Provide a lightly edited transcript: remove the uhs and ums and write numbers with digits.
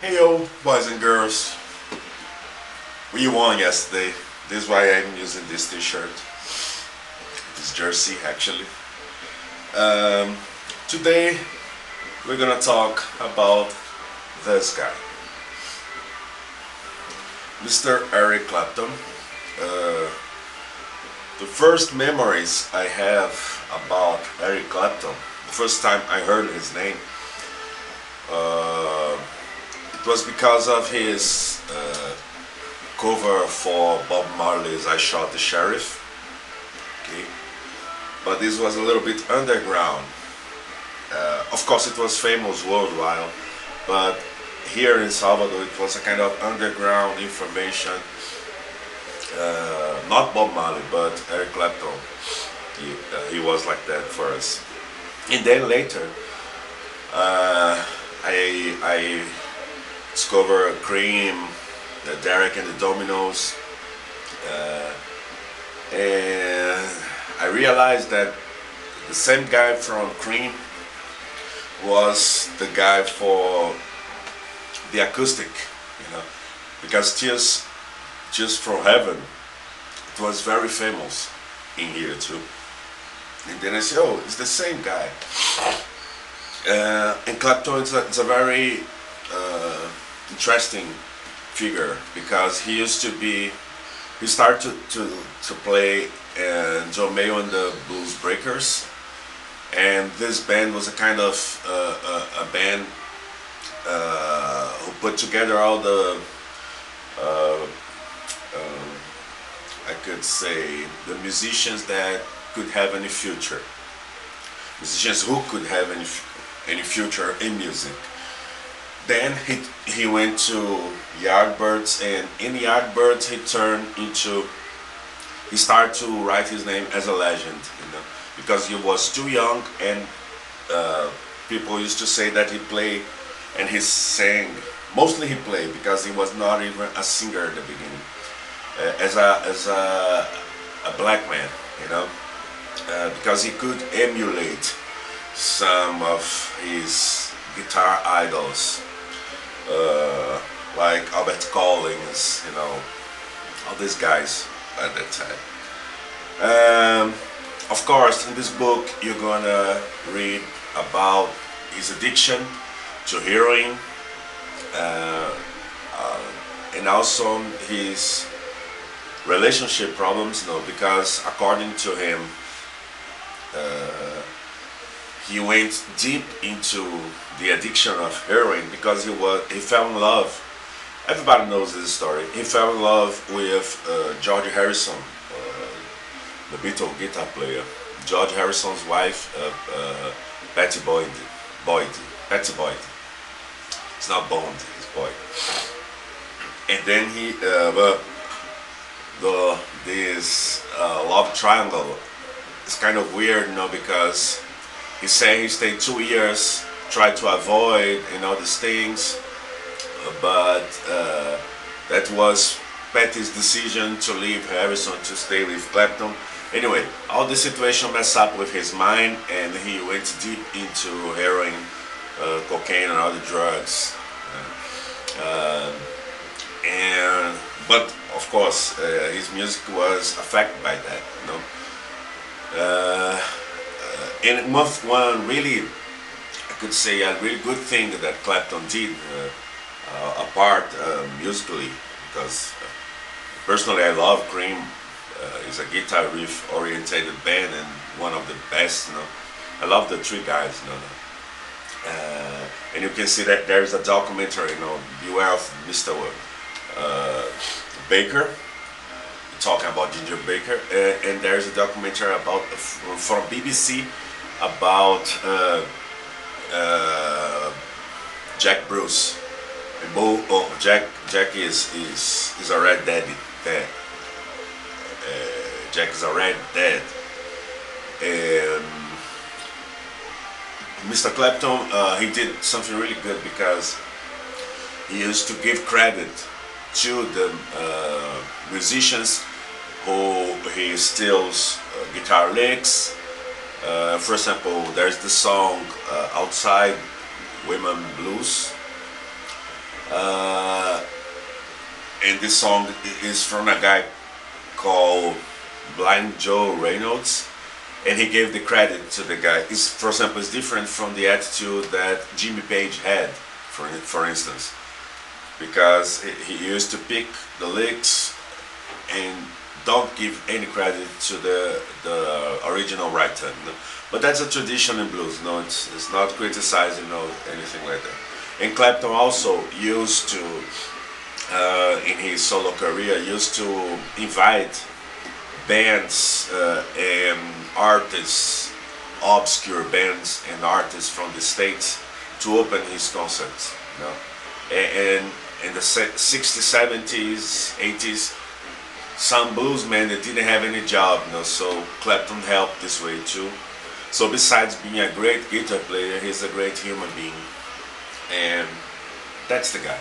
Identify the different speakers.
Speaker 1: Hey yo, boys and girls. We won yesterday. This is why I'm using this t-shirt. This jersey actually. Um, Today we're gonna talk about this guy. Mr. Eric Clapton. Uh, the first memories I have about Eric Clapton, the first time I heard his name, uh, it was because of his cover for Bob Marley's "I Shot the Sheriff." Okay, but this was a little bit underground. Of course, it was famous worldwide, but here in Salvador, it was a kind of underground information. Not Bob Marley, but Eric Clapton. He was like that for us. And then later, I discovered Cream, Derek and the Dominoes, uh, and I realized that the same guy from Cream was the guy for the acoustic, because Tears from Heaven, it was very famous in here too. And then I said, oh, it's the same guy. And Clapton it's a very interesting figure because he started to play John Mayo and the Blues Breakers, and this band was a kind of a band who put together all the I could say the musicians that could have any future, musicians who could have any future in music. Then he went to Yardbirds, and in Yardbirds he started to write his name as a legend, because he was too young, and people used to say that he played and he sang. Mostly he played because he was not even a singer at the beginning. As a black man, because he could emulate some of his guitar idols, like Albert Collins, all these guys at that time. Of course, in this book, you're gonna read about his addiction to heroin, and also his relationship problems, because according to him, he went deep into the addiction of heroin because he fell in love. Everybody knows this story. He fell in love with George Harrison, the Beatle guitar player. George Harrison's wife, Patty Boyd. Patty Boyd. It's not Bond, it's Boyd. And then this love triangle is kind of weird, because he said he stayed 2 years, tried to avoid, these things, but that was Patty's decision to leave Harrison to stay with Clapton. Anyway, all the situation messed up with his mind, and he went deep into heroin, cocaine, and other drugs. But of course, his music was affected by that. And one really, I could say, a really good thing that Clapton did, apart musically, because personally I love Cream. It's a guitar riff orientated band and one of the best. I love the three guys. And you can see that there's a documentary, Beware of Mr. Baker, talking about Ginger Baker, and there's a documentary about from BBC about Jack Bruce. And Jack is already dead. Jack is already dead, and Mr. Clapton, he did something really good because he used to give credit to the musicians who he steals guitar licks. For example, there's the song Outside Women Blues, Uh, and this song is from a guy called Blind Joe Reynolds, and he gave the credit to the guy. It's, for example, it's different from the attitude that Jimmy Page had, for instance, because he used to pick the licks and don't give any credit to the original writer. No? But that's a tradition in blues. No, it's not criticizing or anything like that. And Clapton also used to, in his solo career, used to invite bands and artists, obscure bands and artists from the States to open his concerts. You know? And in the 60s, 70s, 80s, some bluesmen that didn't have any job, you know, so Clapton helped this way too. So besides being a great guitar player, he's a great human being, and that's the guy.